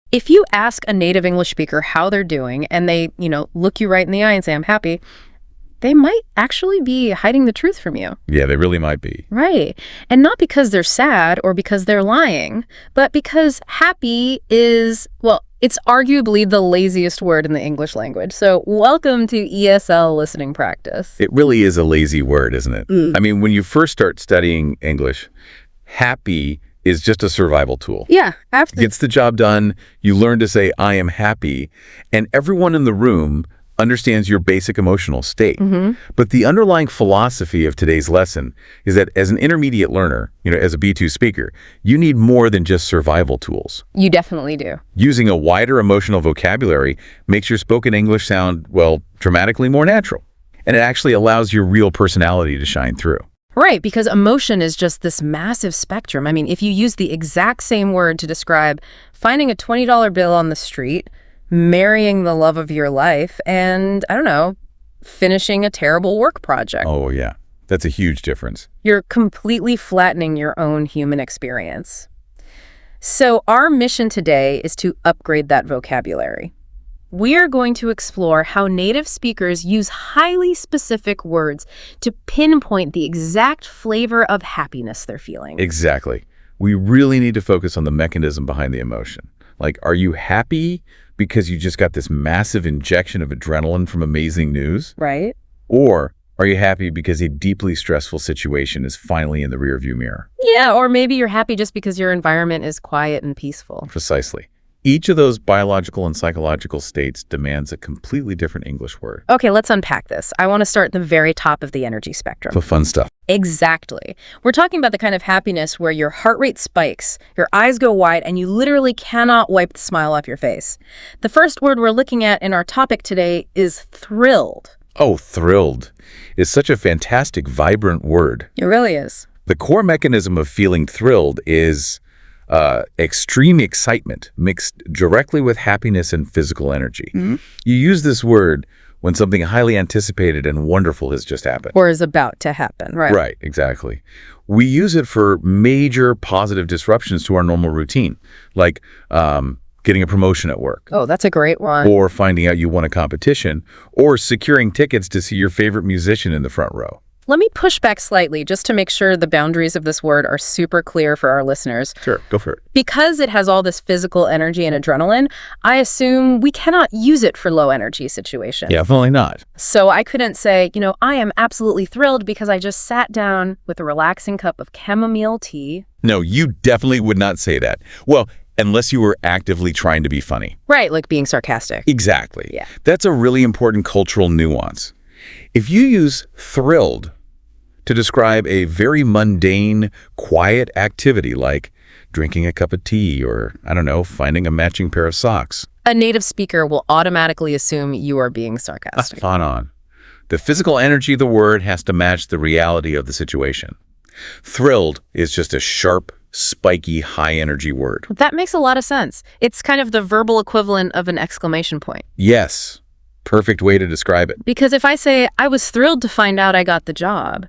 If you ask a native English speaker how they're doing and they, look you right in the eye and say, I'm happy, they might actually be hiding the truth from you. Yeah, they really might be. Right. And not because they're sad or because they're lying, but because happy is, well, it's arguably the laziest word in the English language. So welcome to ESL listening practice. It really is a lazy word, isn't it? I mean, when you first start studying English, happy is just a survival tool. Yeah. After Gets the job done, you learn to say, I am happy, and everyone in the room understands your basic emotional state. But the underlying philosophy of today's lesson is that as an intermediate learner, as a B2 speaker, you need more than just survival tools. You definitely do. Using a wider emotional vocabulary makes your spoken English sound, well, dramatically more natural. And it actually allows your real personality to shine through. Right, because emotion is just this massive spectrum. I mean, if you use the exact same word to describe finding a $20 bill on the street, marrying the love of your life, and, I don't know, finishing a terrible work project. Oh, yeah. That's a huge difference. You're completely flattening your own human experience. So our mission today is to upgrade that vocabulary. We are going to explore how native speakers use highly specific words to pinpoint the exact flavor of happiness they're feeling. Exactly. We really need to focus on the mechanism behind the emotion. Like, are you happy because you just got this massive injection of adrenaline from amazing news? Right. Or are you happy because a deeply stressful situation is finally in the rearview mirror? Yeah, or maybe you're happy just because your environment is quiet and peaceful. Precisely. Each of those biological and psychological states demands a completely different English word. Okay, let's unpack this. I want to start at the very top of the energy spectrum. The fun stuff. Exactly. We're talking about the kind of happiness where your heart rate spikes, your eyes go wide, and you literally cannot wipe the smile off your face. The first word we're looking at in our topic today is thrilled. Oh, thrilled is such a fantastic, vibrant word. It really is. The core mechanism of feeling thrilled is extreme excitement mixed directly with happiness and physical energy. You use this word when something highly anticipated and wonderful has just happened. Or is about to happen, right? Right, exactly. We use it for major positive disruptions to our normal routine, like getting a promotion at work. Oh, that's a great one. Or finding out you won a competition, or securing tickets to see your favorite musician in the front row. Let me push back slightly just to make sure the boundaries of this word are super clear for our listeners. Sure, go for it. Because it has all this physical energy and adrenaline, I assume we cannot use it for low energy situations. Yeah, definitely not. So I couldn't say, I am absolutely thrilled because I just sat down with a relaxing cup of chamomile tea. No, you definitely would not say that. Well, unless you were actively trying to be funny. Right, like being sarcastic. Exactly. Yeah. That's a really important cultural nuance. If you use thrilled to describe a very mundane, quiet activity like drinking a cup of tea or, I don't know, finding a matching pair of socks, a native speaker will automatically assume you are being sarcastic. on. The physical energy of the word has to match the reality of the situation. Thrilled is just a sharp, spiky, high-energy word. That makes a lot of sense. It's kind of the verbal equivalent of an exclamation point. Yes, perfect way to describe it. Because if I say, I was thrilled to find out I got the job,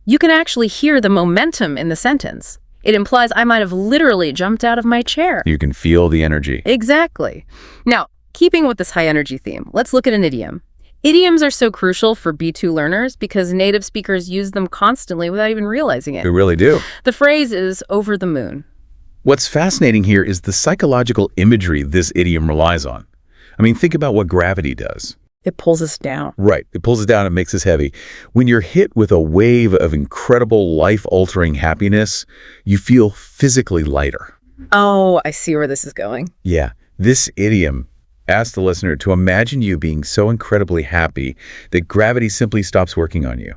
you can actually hear the momentum in the sentence. It implies I might have literally jumped out of my chair. You can feel the energy. Exactly. Now, keeping with this high energy theme, let's look at an idiom. Idioms are so crucial for B2 learners because native speakers use them constantly without even realizing it. They really do. The phrase is over the moon. What's fascinating here is the psychological imagery this idiom relies on. I mean, think about what gravity does. It pulls us down. Right. It pulls us down and makes us heavy. When you're hit with a wave of incredible life-altering happiness, you feel physically lighter. Oh, I see where this is going. Yeah. This idiom asks the listener to imagine you being so incredibly happy that gravity simply stops working on you.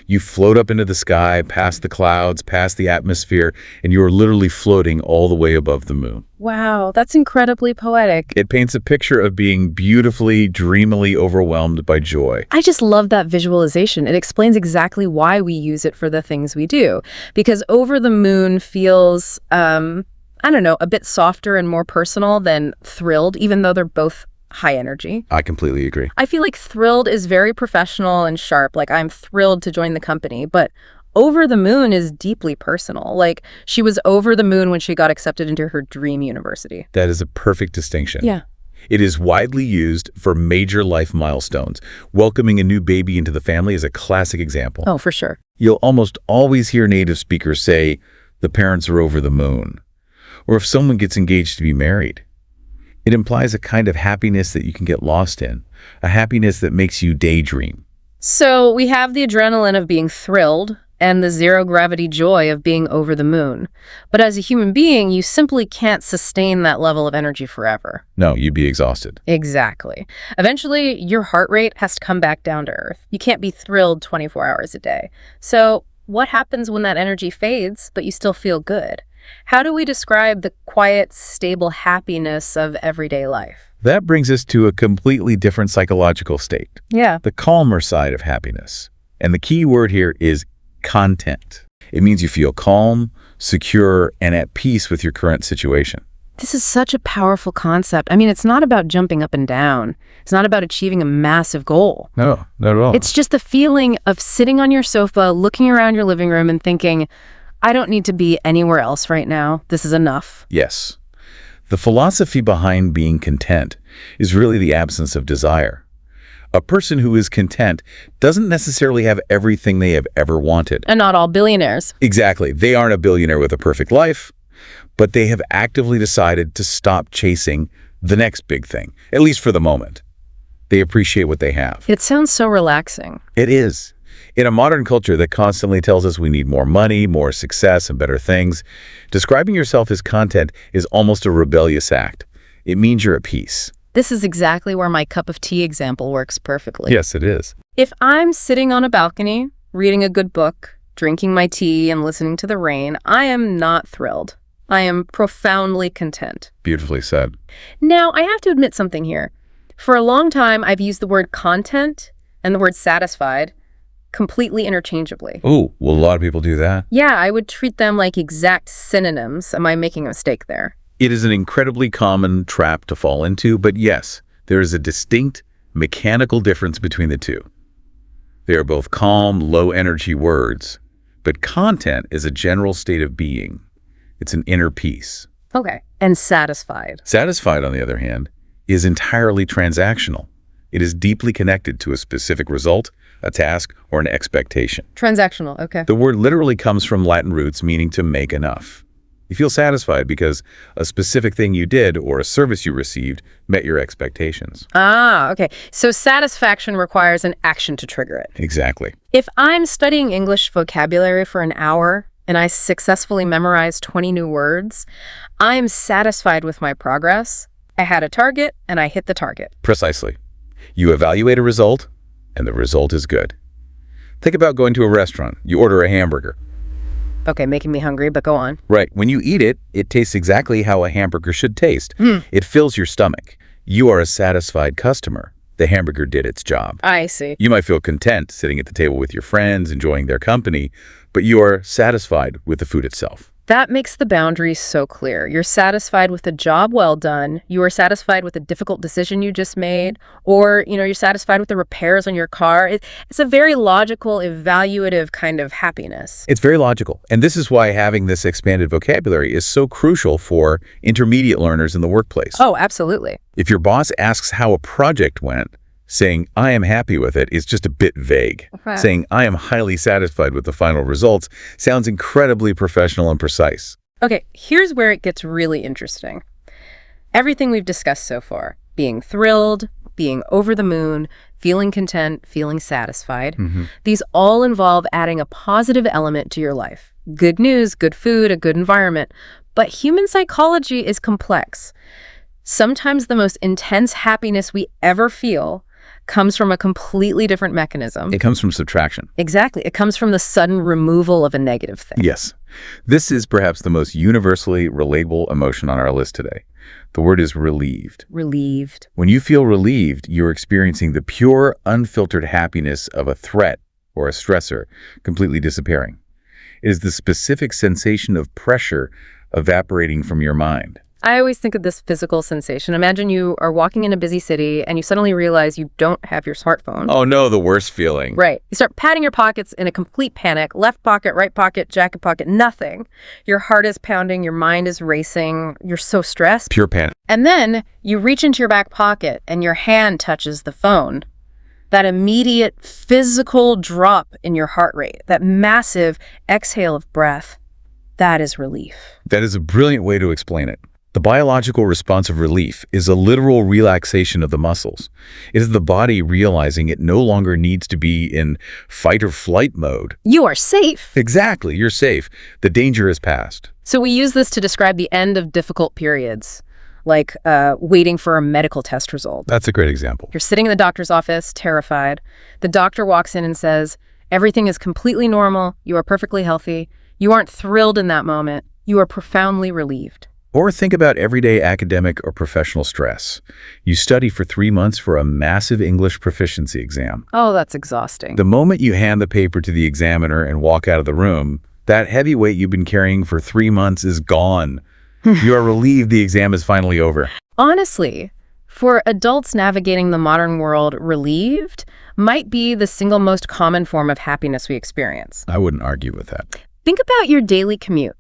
You float up into the sky, past the clouds, past the atmosphere, and you are literally floating all the way above the moon. Wow, that's incredibly poetic. It paints a picture of being beautifully, dreamily overwhelmed by joy. I just love that visualization. It explains exactly why we use it for the things we do. Because over the moon feels, a bit softer and more personal than thrilled, even though they're both high energy. I completely agree. I feel like thrilled is very professional and sharp, like I'm thrilled to join the company. But Over the moon is deeply personal. Like, she was over the moon when she got accepted into her dream university. That is a perfect distinction. Yeah. It is widely used for major life milestones. Welcoming a new baby into the family is a classic example. Oh, for sure. You'll almost always hear native speakers say, the parents are over the moon. Or if someone gets engaged to be married. It implies a kind of happiness that you can get lost in, a happiness that makes you daydream. So we have the adrenaline of being thrilled and the zero-gravity joy of being over the moon. But as a human being, you simply can't sustain that level of energy forever. No, you'd be exhausted. Exactly. Eventually, your heart rate has to come back down to earth. You can't be thrilled 24 hours a day. So what happens when that energy fades, but you still feel good? How do we describe the quiet, stable happiness of everyday life? That brings us to a completely different psychological state. Yeah. The calmer side of happiness. And the key word here is content. It means you feel calm, secure, and at peace with your current situation. This is such a powerful concept. I mean, it's not about jumping up and down. It's not about achieving a massive goal. No, not at all. It's just the feeling of sitting on your sofa, looking around your living room and thinking, I don't need to be anywhere else right now. This is enough. Yes. The philosophy behind being content is really the absence of desire. A person who is content doesn't necessarily have everything they have ever wanted. And not all billionaires. Exactly. They aren't a billionaire with a perfect life, but they have actively decided to stop chasing the next big thing, at least for the moment. They appreciate what they have. It sounds so relaxing. It is. In a modern culture that constantly tells us we need more money, more success, and better things, describing yourself as content is almost a rebellious act. It means you're at peace. This is exactly where my cup of tea example works perfectly. Yes, it is. If I'm sitting on a balcony, reading a good book, drinking my tea, and listening to the rain, I am not thrilled. I am profoundly content. Beautifully said. Now, I have to admit something here. For a long time, I've used the word content and the word satisfied completely interchangeably. Oh, well, a lot of people do that. Yeah, I would treat them like exact synonyms. Am I making a mistake there? It is an incredibly common trap to fall into, but yes, there is a distinct mechanical difference between the two. They are both calm, low-energy words, but content is a general state of being. It's an inner peace. Okay. And satisfied. Satisfied, on the other hand, is entirely transactional. It is deeply connected to a specific result, a task, or an expectation. Transactional, okay. The word literally comes from Latin roots meaning to make enough. You feel satisfied because a specific thing you did or a service you received met your expectations. Ah, okay. So satisfaction requires an action to trigger it. Exactly. If I'm studying English vocabulary for an hour and I successfully memorize 20 new words, I'm satisfied with my progress. I had a target and I hit the target. Precisely. You evaluate a result, and the result is good. Think about going to a restaurant. You order a hamburger. Okay, making me hungry, but go on. Right. When you eat it, it tastes exactly how a hamburger should taste. It fills your stomach. You are a satisfied customer. The hamburger did its job. I see. You might feel content sitting at the table with your friends, enjoying their company, but you are satisfied with the food itself. That makes the boundaries so clear. You're satisfied with a job well done. You are satisfied with a difficult decision you just made. Or, you're satisfied with the repairs on your car. It's a very logical, evaluative kind of happiness. It's very logical. And this is why having this expanded vocabulary is so crucial for intermediate learners in the workplace. Oh, absolutely. If your boss asks how a project went, saying, I am happy with it is just a bit vague. Okay. Saying, I am highly satisfied with the final results sounds incredibly professional and precise. Okay, here's where it gets really interesting. Everything we've discussed so far, being thrilled, being over the moon, feeling content, feeling satisfied, these all involve adding a positive element to your life. Good news, good food, a good environment. But human psychology is complex. Sometimes the most intense happiness we ever feel comes from a completely different mechanism. It comes from subtraction. Exactly. It comes from the sudden removal of a negative thing. Yes. This is perhaps the most universally relatable emotion on our list today. The word is relieved. Relieved. When you feel relieved, you're experiencing the pure, unfiltered happiness of a threat or a stressor completely disappearing. It is the specific sensation of pressure evaporating from your mind. I always think of this physical sensation. Imagine you are walking in a busy city and you suddenly realize you don't have your smartphone. Oh no, the worst feeling. Right. You start patting your pockets in a complete panic. Left pocket, right pocket, jacket pocket, nothing. Your heart is pounding, your mind is racing. You're so stressed. Pure panic. And then you reach into your back pocket and your hand touches the phone. That immediate physical drop in your heart rate, that massive exhale of breath, that is relief. That is a brilliant way to explain it. The biological response of relief is a literal relaxation of the muscles. It is the body realizing it no longer needs to be in fight or flight mode. You are safe. Exactly, you're safe. The danger is past. So we use this to describe the end of difficult periods, like waiting for a medical test result. That's a great example. You're sitting in the doctor's office, terrified. The doctor walks in and says, everything is completely normal. You are perfectly healthy. You aren't thrilled in that moment. You are profoundly relieved. Or think about everyday academic or professional stress. You study for 3 months for a massive English proficiency exam. Oh, that's exhausting. The moment you hand the paper to the examiner and walk out of the room, that heavy weight you've been carrying for 3 months is gone. You are relieved the exam is finally over. Honestly, for adults navigating the modern world, relieved might be the single most common form of happiness we experience. I wouldn't argue with that. Think about your daily commute.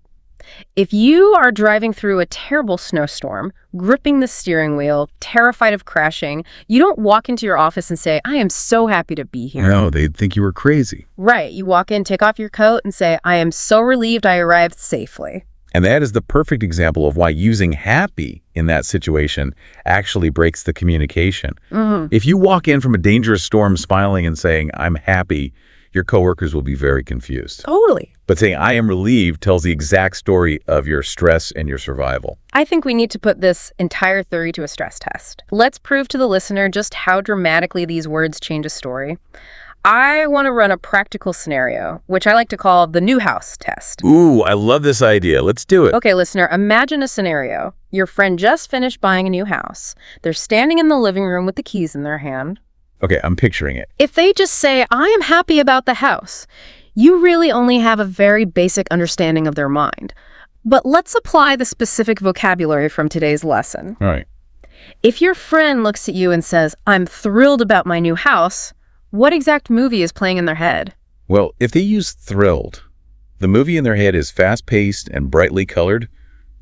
If you are driving through a terrible snowstorm, gripping the steering wheel, terrified of crashing, you don't walk into your office and say, I am so happy to be here. No, they'd think you were crazy. Right. You walk in, take off your coat, and say, I am so relieved I arrived safely. And that is the perfect example of why using happy in that situation actually breaks the communication. If you walk in from a dangerous storm smiling and saying, I'm happy, your coworkers will be very confused. Totally. But saying, I am relieved tells the exact story of your stress and your survival. I think we need to put this entire theory to a stress test. Let's prove to the listener just how dramatically these words change a story. I want to run a practical scenario, which I like to call the new house test. Ooh, I love this idea. Let's do it. Okay, listener, imagine a scenario. Your friend just finished buying a new house. They're standing in the living room with the keys in their hand. Okay, I'm picturing it. If they just say, I am happy about the house, you really only have a very basic understanding of their mind. But let's apply the specific vocabulary from today's lesson. All right. If your friend looks at you and says, I'm thrilled about my new house, what exact movie is playing in their head? Well, if they use thrilled, the movie in their head is fast-paced and brightly colored.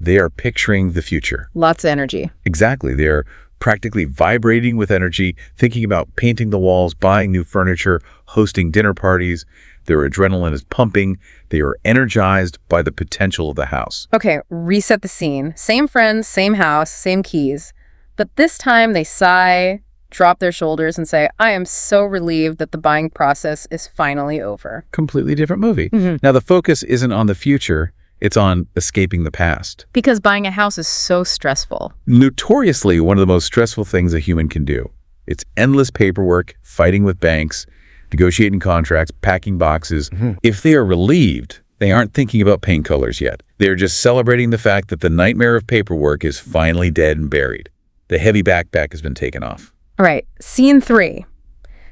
They are picturing the future. Lots of energy. Exactly. They are practically vibrating with energy, thinking about painting the walls, buying new furniture, hosting dinner parties. Their adrenaline is pumping. They are energized by the potential of the house. Okay, reset the scene. Same friends, same house, same keys. But this time they sigh, drop their shoulders, and say, I am so relieved that the buying process is finally over. Completely different movie. Now, the focus isn't on the future. It's on escaping the past. Because buying a house is so stressful. Notoriously, one of the most stressful things a human can do. It's endless paperwork, fighting with banks, negotiating contracts, packing boxes. If they are relieved, they aren't thinking about paint colors yet. They're just celebrating the fact that the nightmare of paperwork is finally dead and buried. The heavy backpack has been taken off. All right, scene 3.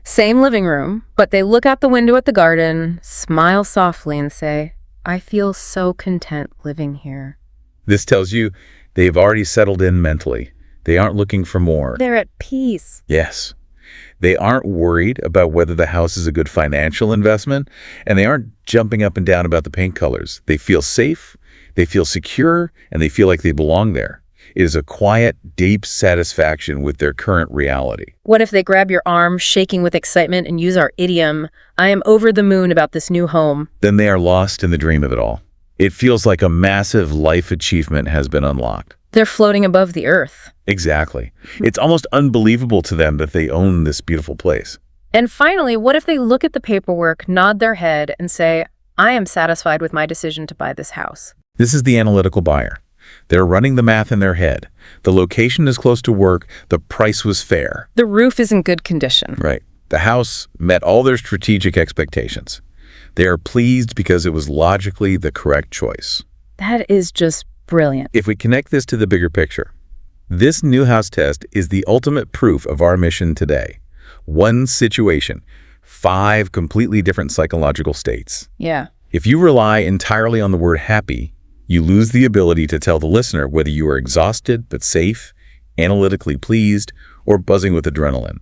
Same living room, but they look out the window at the garden, smile softly, and say, I feel so content living here. This tells you they've already settled in mentally. They aren't looking for more. They're at peace. Yes. They aren't worried about whether the house is a good financial investment, and they aren't jumping up and down about the paint colors. They feel safe, they feel secure, and they feel like they belong there. It is a quiet, deep satisfaction with their current reality. What if they grab your arm, shaking with excitement, and use our idiom, I am over the moon about this new home? Then they are lost in the dream of it all. It feels like a massive life achievement has been unlocked. They're floating above the earth. Exactly. It's almost unbelievable to them that they own this beautiful place. And finally, what if they look at the paperwork, nod their head, and say, I am satisfied with my decision to buy this house? This is the analytical buyer. They're running the math in their head. The location is close to work. The price was fair. The roof is in good condition. Right. The house met all their strategic expectations. They are pleased because it was logically the correct choice. That is just brilliant. If we connect this to the bigger picture, this new house test is the ultimate proof of our mission today. One situation, 5 completely different psychological states. Yeah. If you rely entirely on the word happy, You lose the ability to tell the listener whether you are exhausted but safe, analytically pleased, or buzzing with adrenaline.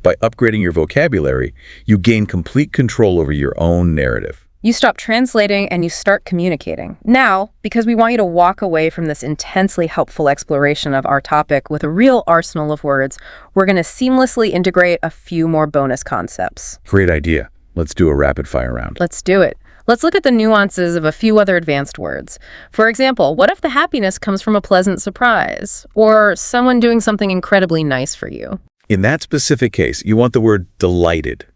By upgrading your vocabulary, you gain complete control over your own narrative. You stop translating and you start communicating. Now, because we want you to walk away from this intensely helpful exploration of our topic with a real arsenal of words, we're going to seamlessly integrate a few more bonus concepts. Great idea. Let's do a rapid fire round. Let's do it. Let's look at the nuances of a few other advanced words. For example, what if the happiness comes from a pleasant surprise or someone doing something incredibly nice for you? In that specific case, you want the word delighted.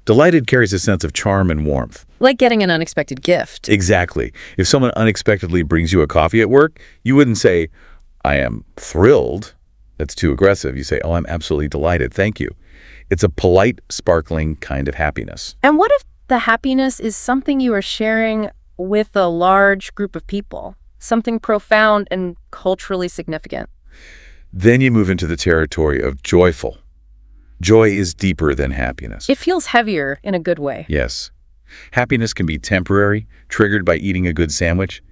Delighted carries a sense of charm and warmth. Like getting an unexpected gift. Exactly. If someone unexpectedly brings you a coffee at work, you wouldn't say, I am thrilled. That's too aggressive. You say, oh, I'm absolutely delighted. Thank you. It's a polite, sparkling kind of happiness. And what if the happiness is something you are sharing with a large group of people? Something profound and culturally significant? Then you move into the territory of joyful. Joy is deeper than happiness. It feels heavier in a good way. Yes. Happiness can be temporary, triggered by eating a good sandwich.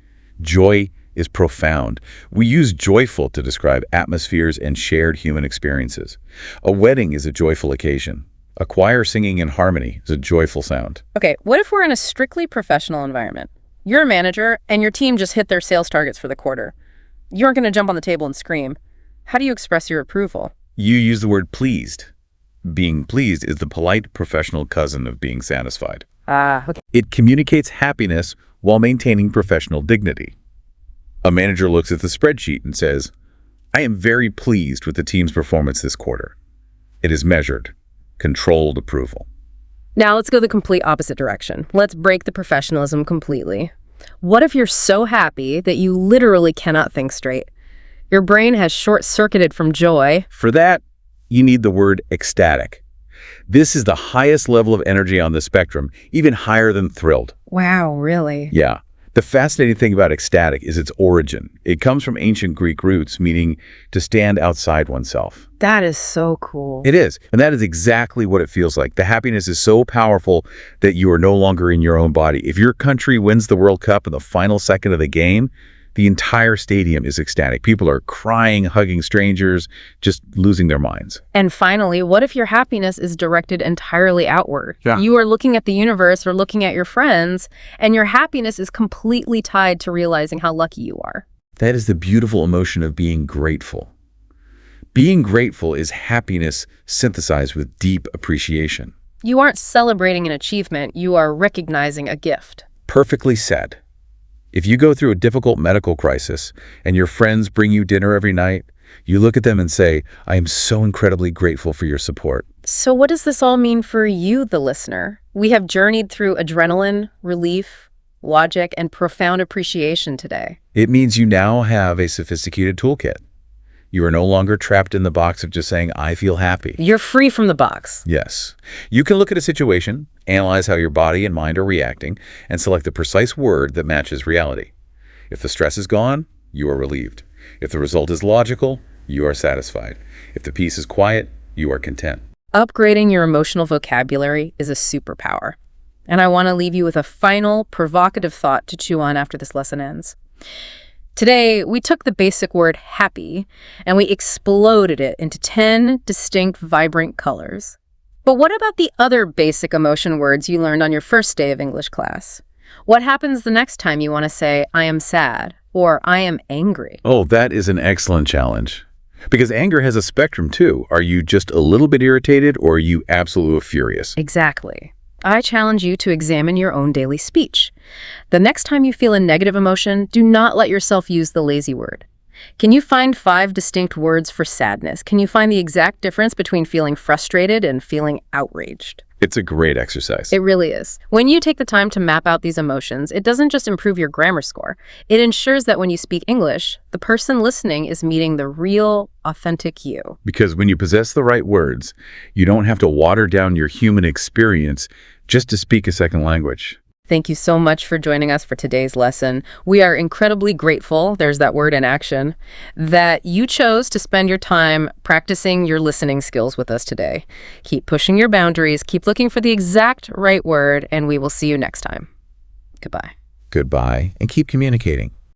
Joy is profound. We use joyful to describe atmospheres and shared human experiences. A wedding is a joyful occasion. A choir singing in harmony is a joyful sound. Okay, what if we're in a strictly professional environment? You're a manager and your team just hit their sales targets for the quarter. You aren't going to jump on the table and scream. How do you express your approval? You use the word pleased. Being pleased is the polite professional cousin of being satisfied. Okay. It communicates happiness while maintaining professional dignity. A manager looks at the spreadsheet and says, I am very pleased with the team's performance this quarter. It is measured, controlled approval. Now let's go the complete opposite direction. Let's break the professionalism completely. What if you're so happy that you literally cannot think straight? Your brain has short-circuited from joy. For that, you need the word ecstatic. This is the highest level of energy on the spectrum, even higher than thrilled. Wow, really? Yeah. The fascinating thing about ecstatic is its origin. It comes from ancient Greek roots, meaning to stand outside oneself. That is so cool. It is. And that is exactly what it feels like. The happiness is so powerful that you are no longer in your own body. If your country wins the World Cup in the final second of the game, the entire stadium is ecstatic. People are crying, hugging strangers, just losing their minds. And finally, what if your happiness is directed entirely outward? Yeah. You are looking at the universe or looking at your friends, and your happiness is completely tied to realizing how lucky you are. That is the beautiful emotion of being grateful. Being grateful is happiness synthesized with deep appreciation. You aren't celebrating an achievement, you are recognizing a gift. Perfectly said. If you go through a difficult medical crisis and your friends bring you dinner every night, you look at them and say, I am so incredibly grateful for your support. So what does this all mean for you, the listener? We have journeyed through adrenaline, relief, logic, and profound appreciation today. It means you now have a sophisticated toolkit. You are no longer trapped in the box of just saying, I feel happy. You're free from the box. Yes. You can look at a situation, analyze how your body and mind are reacting, and select the precise word that matches reality. If the stress is gone, you are relieved. If the result is logical, you are satisfied. If the peace is quiet, you are content. Upgrading your emotional vocabulary is a superpower. And I want to leave you with a final, provocative thought to chew on after this lesson ends. Today, we took the basic word happy and we exploded it into 10 distinct, vibrant colors. But what about the other basic emotion words you learned on your first day of English class? What happens the next time you want to say, I am sad, or I am angry? Oh, that is an excellent challenge. Because anger has a spectrum too. Are you just a little bit irritated, or are you absolutely furious? Exactly. I challenge you to examine your own daily speech. The next time you feel a negative emotion, do not let yourself use the lazy word. Can you find 5 distinct words for sadness? Can you find the exact difference between feeling frustrated and feeling outraged? It's a great exercise. It really is. When you take the time to map out these emotions, it doesn't just improve your grammar score. It ensures that when you speak English, the person listening is meeting the real, authentic you. Because when you possess the right words, you don't have to water down your human experience just to speak a second language. Thank you so much for joining us for today's lesson. We are incredibly grateful, there's that word in action, that you chose to spend your time practicing your listening skills with us today. Keep pushing your boundaries, keep looking for the exact right word, and we will see you next time. Goodbye. Goodbye, and keep communicating.